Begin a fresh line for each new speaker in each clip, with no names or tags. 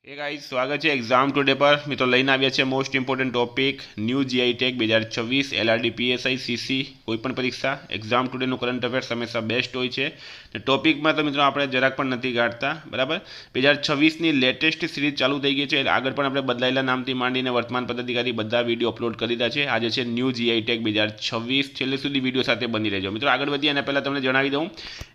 Hey guys स्वागत है exam today पर मित्रों લઈને આવ્યા છે most important topic new GI tech 2026 LRD PSI CC કોઈપણ પરીક્ષા એક્ઝામ ટુડેનું કરંટ અફેર્સ હંમેશા બેસ્ટ હોય છે ને ટોપિકમાં તો મિત્રો આપણે જરાક પણ નથી કાઢતા બરાબર 2026ની લેટેસ્ટ સિરીઝ ચાલુ થઈ ગઈ છે એટલે આગળ પણ આપણે બદલાયેલા નામથી માંડીને વર્તમાન પદ્ધતિકારી બધા વિડીયો અપલોડ કરી દીધા છે આજે છે ન્યૂ જીઆઈ ટેક 2026 છેલ્લે સુધી વિડીયો સાથે બની રહેજો મિત્રો આગળ વધીએ અને પહેલાં તમને જણાવી દઉં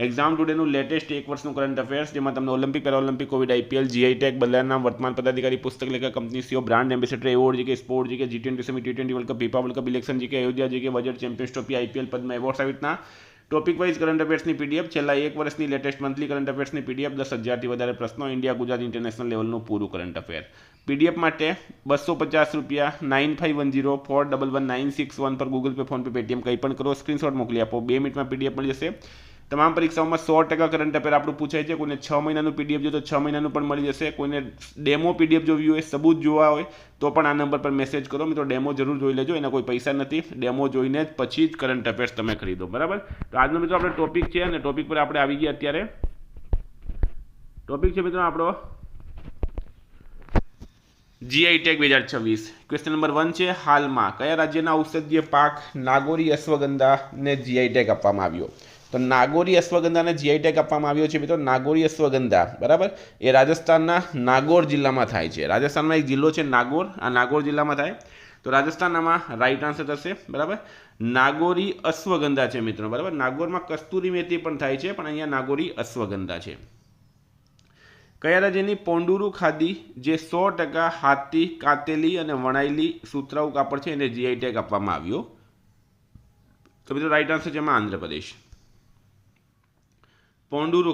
એક્ઝામ ટુડેનું લેટેસ્ટ એક વર્ષનું કરંટ અફેર્સ જેમાં તમને Olympic Paralympic Covid IPL GI tech બદલાયેલા वर्तमान पदाधिकारी पुस्तक लेखक company CEO brand ambassador award G K sport G K G20 summit T20 world cup FIFA world cup election G K Ayodhya G K budget champions trophy IPL Padma award सहितना topic wise current अफेर्सनी PDF छेल्ला एक वर्षनी latest monthly current अफेर्सनी PDF 10,000 વધારે પ્રશ્નો India Gujarat international લેવલનું પૂરું current affair PDF માટે 250 રૂપિયા 9510 411961 પર Google pay phone pay Paytm કંઈ પણ કરો સ્ક્રીનશોટ મોકલી આપો 2 મિનિટમાં પીડીએફ મળી જશે તમામ પરીક્ષાઓમાં 100% કરંટ અફેર આપણું પૂછાય છે કોઈને 6 મહિનાનું પીડીએફ જો તો 6 મહિનાનું પણ મળી જશે કોઈને ડેમો પીડીએફ જોવી હોય સબૂત જોવા હોય તો પણ આ નંબર પર મેસેજ કરો મિત્રો ડેમો જરૂર જોઈ લેજો એના કોઈ પૈસા નથી ડેમો જોઈને જ પછી જ કરંટ અફેર્સ તમે ખરીદો બરાબર તો આજનો મિત્રો આપણો ટોપિક છે અને ટોપિક પર આપણે આવી ગયા અત્યારે ટોપિક છે મિત્રો આપણો જીઆઈ ટેગ 2026 ક્વેશ્ચન નંબર 1 છે હાલમાં કયા રાજ્યના ઔષધીય પાક નાગોરી અશ્વગંધાને જીઆઈ ટેગ આપવામાં આવ્યો તો નાગોરી અશ્વગંધાને જીઆઈ ટેગ આપવામાં આવ્યો છે મિત્રો નાગોરી અશ્વગંધા બરાબર એ રાજસ્થાનના નાગોર જિલ્લામાં થાય છે રાજસ્થાનમાં એક જિલ્લો છે નાગોર આ નાગોર જિલ્લામાં થાય તો રાજસ્થાનમાં રાઈટ આન્સર થશે બરાબર નાગોરી અશ્વગંધા છે મિત્રો બરાબર નાગોરમાં કસ્તુરી મેથી પણ થાય છે પણ અહીંયા નાગોરી અશ્વગંધા છે કયા રાજ્યની પોંડુરુ ખાદી જે 100% હાથથી કાતેલી અને વણાયેલી સુતરાઉ કાપડ છે એને જીઆઈ ટેગ આપવામાં આવ્યો તો મિત્રો રાઈટ આન્સર છે એમાં આંધ્રપ્રદેશ પોંડુરુ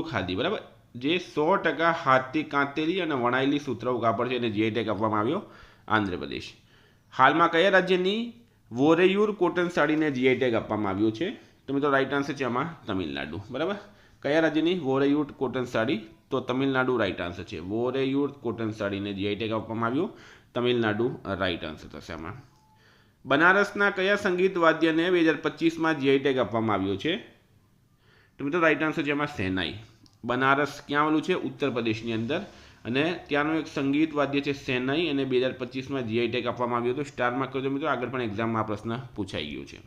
ખાદી બરાબર જે 100% હાથથી કાતેલી અને વણાયેલી સુતરાઉ કાપડ છે એને જીઆઈ ટેગ આપવામાં આવ્યો આંધ્રપ્રદેશ હાલમાં કયા રાજ્યની વોરેયુર કોટન સાડીને જીઆઈ ટેગ આપવામાં આવ્યો છે તો મિત્રો રાઈટ આન્સર છે આમાં તમિલનાડુ બરાબર કયા રાજ્યની વોરેયુર કોટન સાડી તો તમિલનાડુ રાઈટ આન્સર છે વોરેયુર કોટન સાડીને જીઆઈ ટેગ આપવામાં આવ્યો તમિલનાડુ રાઈટ આન્સર થશે આમાં બનારસના કયા સંગીત વાદ્યને 2025માં જીઆઈ ટેગ આપવામાં આવ્યો છે તો મિત્રો રાઈટ આન્સર છે એમાં શેનાઈ બનારસ ક્યાં આવેલું છે ઉત્તર પ્રદેશની અંદર અને ત્યાંનું એક સંગીત વાદ્ય છે શેનાઈ અને 2025માં જીઆઈ ટેગ આપવામાં આવ્યો હતો સ્ટારમાં કરજો મિત્રો આગળ પણ એક્ઝામમાં આ પ્રશ્ન પૂછાઈ ગયો છે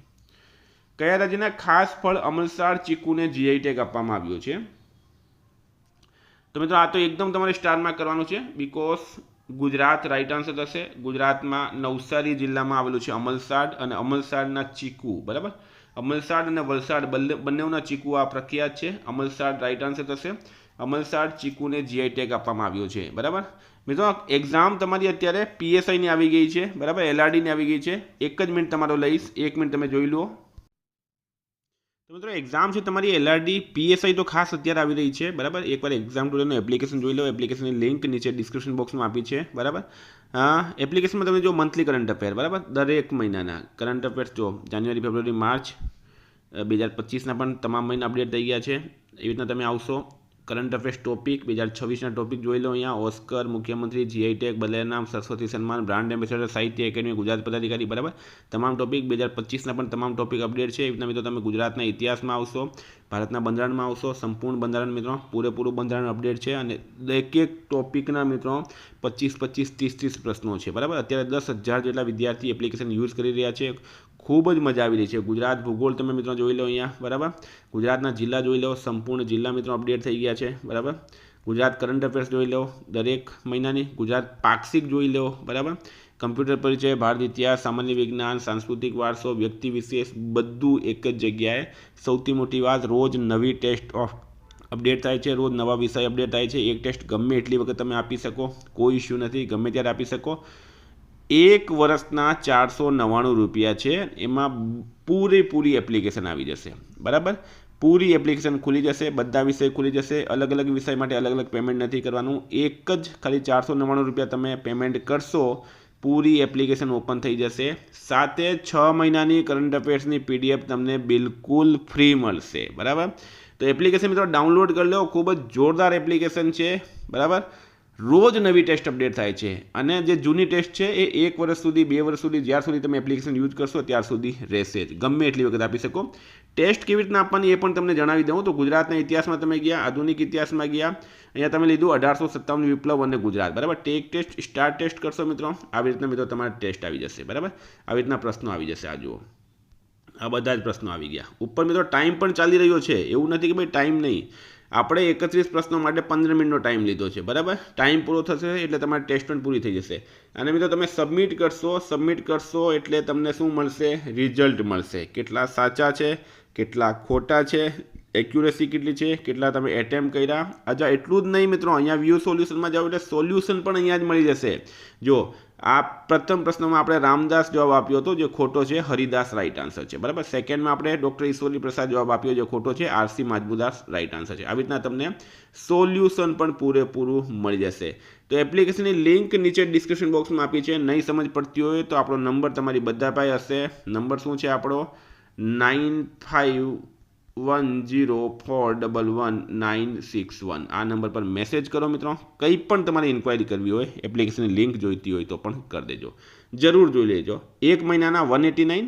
કયા રાજ્યના ખાસ ફળ અમલસાડ ચીકુને જીઆઈ ટેગ આપવામાં આવ્યો છે તો મિત્રો આ તો એકદમ તમારે સ્ટારમાં કરવાનું છે બીકોઝ ગુજરાત રાઈટ આન્સર થશે ગુજરાતમાં નવસારી જિલ્લામાં આવેલું છે અમલસાડ અને અમલસાડના ચીકુ બરાબર અમલસાડ અને વલસાડ બંનેના ચીકુ આ પ્રખ્યાત છે અમલસાડ રાઈટ આન્સર થશે અમલસાડ ચીકુને જીઆઈ ટેગ આપવામાં આવ્યો છે બરાબર મિત્રો એક્ઝામ તમારી અત્યારે પીએસઆઈની આવી ગઈ છે બરાબર એલઆરડીની આવી ગઈ છે એક જ મિનિટ તમારો લઈશ 1 મિનિટ તમે જોઈ લો તો મિત્રો એક્ઝામ છે તમારી એલઆરડી પીએસઆઈ તો ખાસ અત્યારે આવી રહી છે બરાબર એકવાર એક્ઝામ ટુડેનું એપ્લિકેશન જોઈ લો એપ્લિકેશનની લિંક નીચે ડિસ્ક્રિપ્શન બોક્સમાં આપી છે બરાબર એપ્લિકેશનમાં તમે જો મંથલી કરંટ અફેર બરાબર દરેક મહિનાના કરંટ અફેર્સ જો જાન્યુઆરી ફેબ્રુઆરી માર્ચ 2025ના પણ તમામ મહિના અપડેટ થઈ ગયા છે એવી રીતના તમે આવશો કરંટ અફેર્સ ટોપિક 2026ના ટોપિક જોઈ લો અહીંયા ઓસ્કર મુખ્યમંત્રી જીઆઈ ટેગ બદલાયા નામ સરસ્વતી સન્માન બ્રાન્ડ એમ્બેસેડર સાહિત્ય એકેડમી ગુજરાત પદાધિકારી બરાબર તમામ ટોપિક 2025ના પણ તમામ ટોપિક અપડેટ છે એવી રીતના મિત્રો તમે ગુજરાતના ઇતિહાસમાં આવશો ભારતના બંધારણમાં આવશો સંપૂર્ણ બંધારણ મિત્રો પૂરેપૂરું બંધારણ અપડેટ છે અને એક એક ટોપિકના મિત્રો 25 30 પ્રશ્નો છે બરાબર અત્યારે 10,000 જેટલા વિદ્યાર્થી એપ્લિકેશન યુઝ કરી રહ્યા છે ખૂબ જ મજા આવી રહી છે ગુજરાત ભૂગોળ તમે મિત્રો જોઈ લો અહીંયા બરાબર ગુજરાતના જિલ્લા જોઈ લો સંપૂર્ણ જિલ્લા મિત્રો અપડેટ થઈ ગયા છે બરાબર ગુજરાત કરંટ અફેર્સ જોઈ લો દરેક મહિનાની ગુજરાત પાક્ષિક જોઈ લો બરાબર કમ્પ્યુટર પરિચય ભારત ઇતિહાસ સામાન્ય વિજ્ઞાન સાંસ્કૃતિક વારસો વ્યક્તિ વિશેષ બધું એક જ જગ્યાએ સૌથી મોટી વાત રોજ નવી ટેસ્ટ અપડેટ થાય છે રોજ નવા વિષય અપડેટ થાય છે એક ટેસ્ટ ગમે એટલી વખત તમે આપી શકો કોઈ ઇશ્યુ નથી ગમે ત્યારે આપી શકો એક વર્ષના 499 રૂપિયા છે એમાં પૂરેપૂરી એપ્લિકેશન આવી જશે બરાબર પૂરી એપ્લિકેશન ખુલી જશે બધા વિષય ખુલી જશે અલગ અલગ વિષય માટે અલગ અલગ પેમેન્ટ નથી કરવાનું એક જ ખાલી 499 રૂપિયા તમે પેમેન્ટ કરશો પૂરી એપ્લિકેશન ઓપન થઈ જશે સાથે 6 મહિનાની કરંટ અફેર્સની પીડીએફ તમને બિલકુલ ફ્રી મળશે બરાબર તો એપ્લિકેશન મિત્રો ડાઉનલોડ કરી લો ખૂબ જ જોરદાર એપ્લિકેશન છે બરાબર રોજ નવી ટેસ્ટ અપડેટ થાય છે અને જે જૂની ટેસ્ટ છે એ 1 વર્ષ સુધી 2 વર્ષ સુધી જ્યાર સુધી તમે એપ્લિકેશન યુઝ કરશો ત્યાર સુધી રહેશે જ, ગમે એટલી વખત આપી શકો. ટેસ્ટ કેવી રીતના આપવાની એ પણ તમને જણાવી દઉં. તો ગુજરાતના ઇતિહાસમાં તમે ગયા, આધુનિક ઇતિહાસમાં ગયા, અહીંયા તમે લીધું 1857 વિપ્લવ અને ગુજરાત, બરાબર. ટેક ટેસ્ટ, સ્ટાર ટેસ્ટ કરશો મિત્રો, આવી રીતના મિત્રો તમારા ટેસ્ટ આવી જશે, બરાબર. આવી રીતના પ્રશ્નો આવી જશે. આ જુઓ, આ બધા જ પ્રશ્નો આવી ગયા. ઉપર મિત્રો ટાઈમ પણ ચાલી રહ્યો છે, એવું નથી કે ભાઈ ટાઈમ નહીં. આપણે 31 પ્રશ્નો માટે 15 મિનિટનો ટાઈમ લીધો છે, બરાબર. ટાઈમ પૂરો થશે એટલે તમારી ટેસ્ટ પણ પૂરી થઈ જશે. અને મિત્રો તમે સબમિટ કરશો એટલે તમને શું મળશે? રિઝલ્ટ મળશે. કેટલા સાચા છે, કેટલા ખોટા છે, એક્યુરેસી કેટલી છે, કેટલા તમે એટેમ્પ કર્યા. અચ્છા, એટલું જ નહીં મિત્રો, અહીંયા વ્યૂ સોલ્યુશનમાં જાઓ એટલે સોલ્યુશન પણ અહીંયા જ મળી જશે. જો આ પ્રથમ પ્રશ્નમાં આપણે રામદાસ જવાબ આપ્યો હતો, જે ખોટો છે. હરિદાસ રાઈટ આન્સર છે, બરાબર. સેકન્ડમાં આપણે ડૉક્ટર ઈશ્વરી પ્રસાદ જવાબ આપ્યો, જે ખોટો છે. આરસી માજમુદાસ રાઈટ આન્સર છે. આવી રીતના તમને સોલ્યુશન પણ પૂરેપૂરું મળી જશે. તો એપ્લિકેશનની લિંક નીચે ડિસ્ક્રિપ્શન બોક્સમાં આપી છે. નહીં સમજ પડતી હોય તો આપણો નંબર તમારી બધા પાસે હશે. નંબર શું છે આપણો? 9510411961. આ નંબર પર મેસેજ કરો મિત્રો. કંઈ પણ તમારે ઇન્ક્વાયરી કરવી હોય, એપ્લિકેશનની લિંક જોઈતી હોય તો પણ કરી દેજો. જરૂર જોઈ લેજો. 1 મહિનાના 189,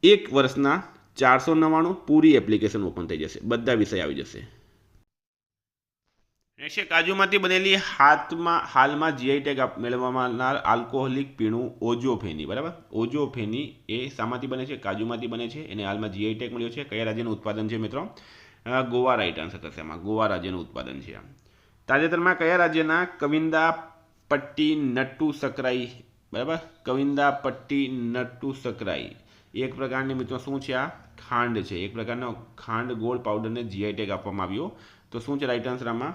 1 વર્ષના 499. પૂરી એપ્લિકેશન ઓપન થઈ જશે, બધા વિષય આવી જશે. છે કાજુમાંથી બનેલી હાલમાં જીઆઈ ટેગ મેળવવામાં આલ્કોહોલિક પીણું ઓજોફેની, બરાબર. ઓજોફેની એ શામાંથી બને છે? કાજુમાંથી બને છે. એને હાલમાં જીઆઈ ટેગ મળ્યો છે. કયા રાજ્યનું ઉત્પાદન છે મિત્રો? ગોવા રાઈટ આન્સર થશે. એમાં ગોવા રાજ્યનું ઉત્પાદન છે. તાજેતરમાં કયા રાજ્યના કવિંદા પટ્ટી નટ્ટુ સકરાઈ, બરાબર. કવિંદા પટ્ટી નટ્ટુ સકરાઈ એક પ્રકારની મિત્રો શું છે? આ ખાંડ છે. એક પ્રકારનો ખાંડ ગોળ પાવડરને જીઆઈ ટેગ આપવામાં આવ્યો. તો શું છે રાઈટ આન્સર આમાં?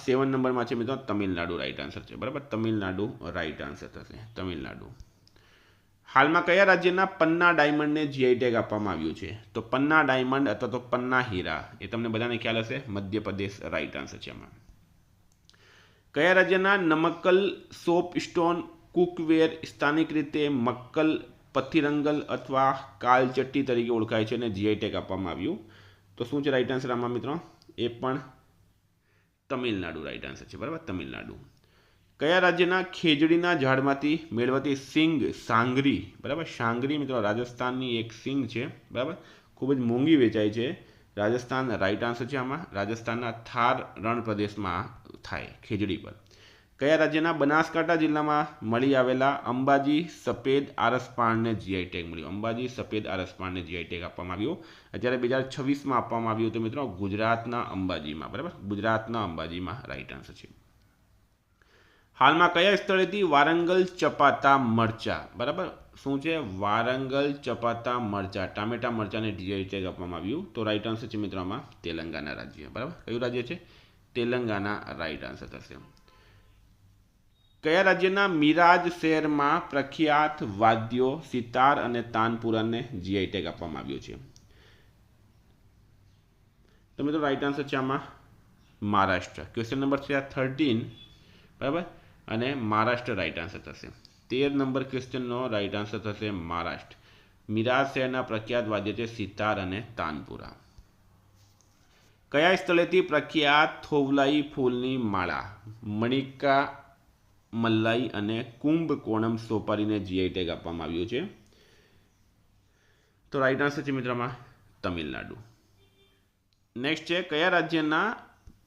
7 નંબરમાં છે મિત્રો તમિલનાડુ રાઈટ આન્સર છે, બરાબર. તમિલનાડુ રાઈટ આન્સર થશે. તમિલનાડુ. હાલમાં કયા રાજ્યના પન્ના ડાયમંડને જીઆઈ ટેગ આપવામાં આવ્યું છે? તો પન્ના ડાયમંડ અથવા તો પન્ના હીરા, એ તમને બધાને ખ્યાલ હશે. મધ્યપ્રદેશ રાઈટ આન્સર છે આમાં. કયા રાજ્યના નમક્કલ સોપ સ્ટોન કુકવેર સ્થાનિક રીતે મક્કલ, પથિરંગલ અથવા કાલચટ્ટી તરીકે ઓળખાય છે અને જીઆઈ ટેગ આપવામાં આવ્યું? તો શું છે રાઈટ આન્સર આમાં મિત્રો? એ પણ તમિલનાડુ રાઈટ આન્સર છે, બરાબર. તમિલનાડુ. કયા રાજ્યના ખેજડીના ઝાડમાંથી મેળવતી સિંગ સાંગરી, બરાબર. સાંગરી મિત્રો રાજસ્થાનની એક સિંગ છે, બરાબર. ખૂબ જ મોંઘી વેચાય છે. રાજસ્થાન રાઈટ આન્સર છે આમાં. રાજસ્થાનના થાર રણ પ્રદેશમાં થાય ખેજડી પર. કયા રાજ્યના બનાસકાંઠા જિલ્લામાં મળી આવેલા અંબાજી સફેદ આરસપાણને જીઆઈ ટેગ મળ્યો? અંબાજી સફેદ આરસપાણને જીઆઈ ટેગ આપવામાં આવ્યો. અત્યારે 2026માં આપવામાં આવ્યું હતું મિત્રો, ગુજરાતના અંબાજીમાં, બરાબર. ગુજરાતના અંબાજીમાં રાઈટ આન્સર છે. હાલમાં કયા સ્થળેથી વારંગલ ચપાતા મરચા, બરાબર. શું છે? વારંગલ ચપાતા મરચા, ટામેટા મરચાને જીઆઈ ટેગ આપવામાં આવ્યું? તો રાઈટ આન્સર છે મિત્રો આમાં તેલંગાના રાજ્ય, બરાબર. કયું રાજ્ય છે? તેલંગાના રાઈટ આન્સર થશે. કયા રાજ્યના મિરાજ શહેરમાં પ્રખ્યાત વાદ્યો સિતાર અને તાનપુરાને જીઆઈ ટેગ આપવામાં આવ્યો છે? તો મિત્રો રાઈટ આન્સર છે આમાં મહારાષ્ટ્ર. ક્વેશ્ચન નંબર છે 13, બરાબર. અને મહારાષ્ટ્ર રાઈટ આન્સર થશે. 13 નંબર ક્વેશ્ચનનો રાઈટ આન્સર થશે મહારાષ્ટ્ર. મિરાજ શહેરના પ્રખ્યાત વાદ્ય છે સિતાર અને તાનપુરા. કયા સ્થળેથી પ્રખ્યાત થોવલાઈ ફૂલની માળા મણિકા મલ્લાઈ અને કુંભકોણમ સોપારીને જીઆઈ ટેગ આપવામાં આવ્યું છે? તો રાઈટ આન્સર છે મિત્રમાં તમિલનાડુ. નેક્સ્ટ છે કયા રાજ્યના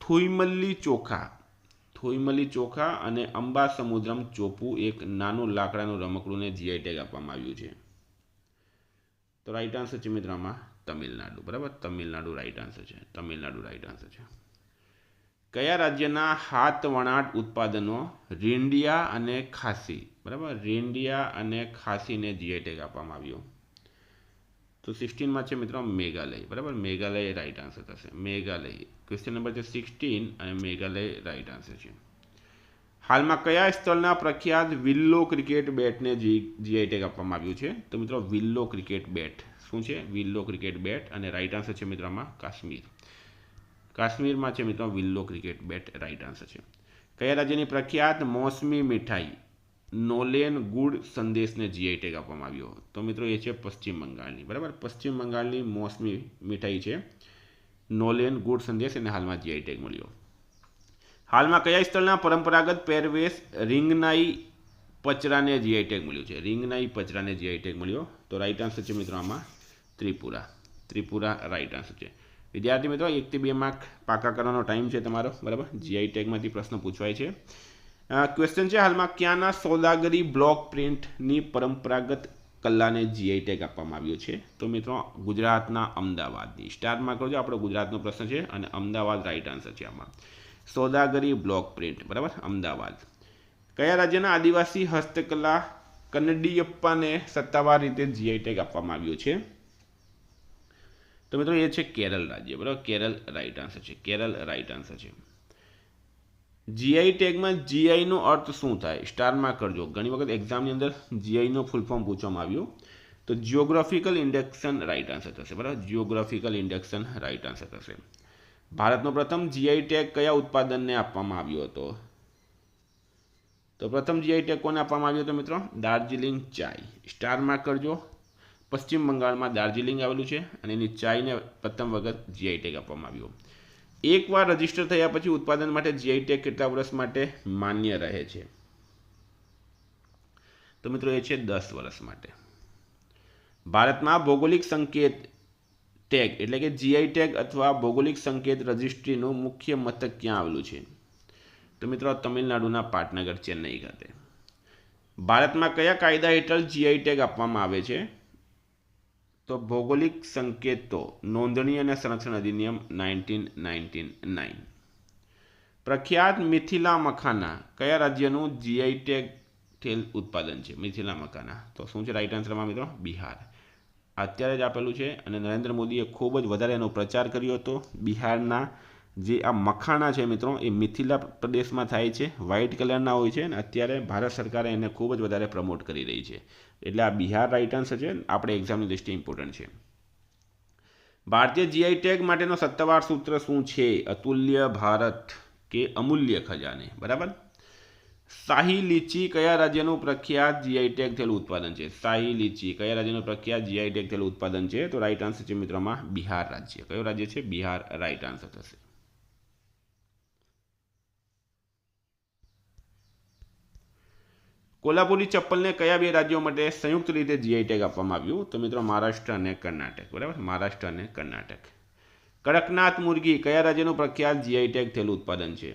થુઈમલ્લી ચોખા અને અંબા સમુદ્રમ ચોપુ એક નાનું લાકડાનું રમકડુંને જીઆઈ ટેગ આપવામાં આવ્યું છે? તો રાઈટ આન્સર છે મિત્રમાં તમિલનાડુ, બરાબર. તમિલનાડુ રાઈટ આન્સર છે. તમિલનાડુ રાઈટ આન્સર છે. કયા રાજ્યના હાથ વણાટ ઉત્પાદનો રીંડિયા અને ખાસી, બરાબર. રીંડિયા અને ખાસીને જીઆઈ ટેગ આપવામાં આવ્યો? તો 16માં છે મિત્રો મેઘાલય, બરાબર. મેઘાલય રાઈટ આન્સર થશે. મેઘાલય. ક્વેશ્ચન નંબર છે 16 અને મેઘાલય રાઈટ આન્સર છે. હાલમાં કયા સ્થળના પ્રખ્યાત વિલ્લો ક્રિકેટ બેટને જીઆઈ ટેગ આપવામાં આવ્યું છે? તો મિત્રો વિલ્લો ક્રિકેટ બેટ. શું છે? વિલ્લો ક્રિકેટ બેટ. અને રાઈટ આન્સર છે મિત્રોમાં કાશ્મીર. કાશ્મીરમાં છે મિત્રો વિલ્લો ક્રિકેટ બેટ રાઈટ આન્સર છે. કયા રાજ્યની પ્રખ્યાત મોસમી મીઠાઈ નોલેન ગુડ સંદેશને જીઆઈ ટેગ આપવામાં આવ્યો? તો મિત્રો એ છે પશ્ચિમ બંગાળની, બરાબર. પશ્ચિમ બંગાળની મોસમી મીઠાઈ છે નોલેન ગુડ સંદેશ, એને હાલમાં જીઆઈ ટેગ મળ્યો. હાલમાં કયા સ્થળના પરંપરાગત પહેરવેશ રીંગનાઈ પચરાને જીઆઈ ટેગ મળ્યું છે? રીંગનાઈ પચરાને જીઆઈ ટેગ મળ્યો. તો રાઈટ આન્સર છે મિત્રો આમાં ત્રિપુરા. ત્રિપુરા રાઈટ આન્સર છે. વિદ્યાર્થી મિત્રો 1 થી 2 માર્ક પાકા કરવાનો ટાઈમ છે તમારો, બરાબર. જીઆઈ ટેગમાંથી પ્રશ્ન પૂછવાય છે. ક્વેશ્ચન છે, હાલમાં ક્યાંના સોદાગરી બ્લોક પ્રિન્ટની પરંપરાગત કલાને જીઆઈ ટેગ આપવામાં આવ્યો છે? તો મિત્રો ગુજરાતના અમદાવાદની. સ્ટારમાં કરજો, આપણો ગુજરાતનો પ્રશ્ન છે અને અમદાવાદ રાઈટ આન્સર છે આમાં. સોદાગરી બ્લોક પ્રિન્ટ, બરાબર, અમદાવાદ. કયા રાજ્યના આદિવાસી હસ્તકલા કન્નડીયપ્પાને સત્તાવાર રીતે જીઆઈ ટેગ આપવામાં આવ્યો છે? તો મિત્રો એ છે કેરળ રાજ્ય, બરાબર. કેરળ રાઈટ આન્સર છે. કેરળ રાઈટ આન્સર છે. જીઆઈ ટેગમાં જીઆઈનો અર્થ શું થાય? સ્ટારમાં કરજો. ઘણી વખત એક્ઝામની અંદર જીઆઈનો ફૂલ ફોર્મ પૂછવામાં આવ્યું. તો જિયોગ્રાફિકલ ઇન્ડેક્શન રાઈટ આન્સર થશે, બરાબર. જિયોગ્રાફિકલ ઇન્ડેક્શન રાઈટ આન્સર થશે. ભારતનો પ્રથમ જીઆઈ ટેગ કયા ઉત્પાદનને આપવામાં આવ્યો હતો? તો પ્રથમ જીઆઈ ટેગ કોને આપવામાં આવ્યો હતો મિત્રો? દાર્જિલિંગ ચાય. સ્ટારમાં કરજો. પશ્ચિમ બંગાળમાં દાર્જિલિંગ આવેલું છે અને એની ચાયને પ્રથમ વખત જીઆઈ ટેગ આપવામાં આવ્યો. એકવાર રજીસ્ટર થયા પછી ઉત્પાદન માટે જીઆઈ ટેગ કેટલા વર્ષ માટે માન્ય રહે છે? તો મિત્રો એ છે 10 વર્ષ માટે. ભારતમાં ભૌગોલિક સંકેત ટેગ એટલે કે જીઆઈ ટેગ અથવા ભૌગોલિક સંકેત રજિસ્ટ્રીનું મુખ્ય મથક ક્યાં આવેલું છે? તો મિત્રો તમિલનાડુના પાટનગર, ચેન્નઈ ખાતે. ભારતમાં કયા કાયદા હેઠળ જીઆઈ ટેગ આપવામાં આવે છે? તો ભૌગોલિક સંકેતો નોંધણી અને સંરક્ષણ અધિનિયમ 1999. પ્રખ્યાત મિથિલા મખાના કયા રાજ્યનું જીઆઈ ટેગ થયેલ ઉત્પાદન છે? મિથિલા મખાના. તો શું છે રાઈટ આન્સરમાં મિત્રો? બિહાર. અત્યારે જ આપેલું છે અને નરેન્દ્ર મોદીએ ખૂબ જ વધારે એનો પ્રચાર કર્યો હતો. બિહારના જે આ મખાણા છે મિત્રો એ મિથિલા પ્રદેશમાં થાય છે, વ્હાઇટ કલરના હોય છે અને અત્યારે ભારત સરકારે એને ખૂબ જ વધારે પ્રમોટ કરી રહી છે. એટલે આ બિહાર રાઈટ આન્સર છે. આપણે એક્ઝામની દૃષ્ટિએ ઇમ્પોર્ટન્ટ છે. ભારતીય જીઆઈ ટેગ માટેનો સત્તાવાર સૂત્ર શું છે? અતુલ્ય ભારત કે અમૂલ્ય ખજાને, બરાબર. શાહી લીચી કયા રાજ્યનું પ્રખ્યાત જીઆઈ ટેગ થયેલું ઉત્પાદન છે? શાહી લીચી કયા રાજ્યનું પ્રખ્યાત જીઆઈ ટેગ થયેલું ઉત્પાદન છે? તો રાઈટ આન્સર છે મિત્રોમાં બિહાર રાજ્ય. કયો રાજ્ય છે? બિહાર રાઈટ આન્સર થશે. કોલ્હાપુરી ચપ્પલને કયા 2 રાજ્યો માટે સંયુક્ત રીતે જીઆઈ ટેગ આપવામાં આવ્યું? તો મિત્રો મહારાષ્ટ્ર અને કર્ણાટક, બરાબર. મહારાષ્ટ્ર અને કર્ણાટક. કડકનાથ મુરગી કયા રાજ્યનું પ્રખ્યાત જીઆઈ ટેગ થયેલું ઉત્પાદન છે?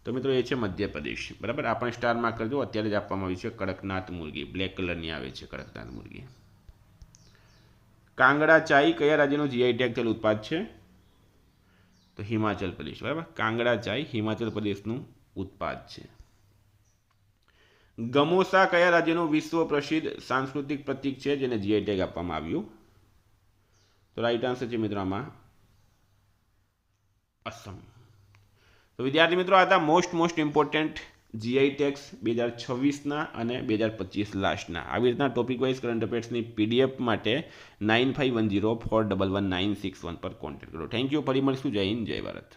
તો મિત્રો એ છે મધ્યપ્રદેશ, બરાબર. આપણે સ્ટારમાં કરજો. અત્યારે જ આપવામાં આવ્યું છે કડકનાથ મુરગી. બ્લેક કલરની આવે છે કડકનાથ મુરગી. કાંગડા ચાય કયા રાજ્યનું જીઆઈ ટેગ થયેલું ઉત્પાદ છે? તો હિમાચલ પ્રદેશ, બરાબર. કાંગડા ચાય હિમાચલ પ્રદેશનું ઉત્પાદ છે. ગમોસા કયા રાજ્યનું વિશ્વ પ્રસિદ્ધ સાંસ્કૃતિક પ્રતીક છે જેને જીઆઈ ટેગ આપવામાં આવ્યું? તો રાઈટ આન્સર છે મિત્રો આમાં અસમ. તો વિદ્યાર્થી મિત્રો આ હતા મોસ્ટ ઇમ્પોર્ટન્ટ જીઆઈ ટેગ્સ 2026ના અને 2025 લાસ્ટના. આવી રીતના ટોપિક વાઇઝ કરંટ અફેર્સની પીડીએફ માટે 9510411961 પર કોન્ટેક્ટ કરો. Thank you. ફરી મળીશું. જય હિન્દ, જય ભારત.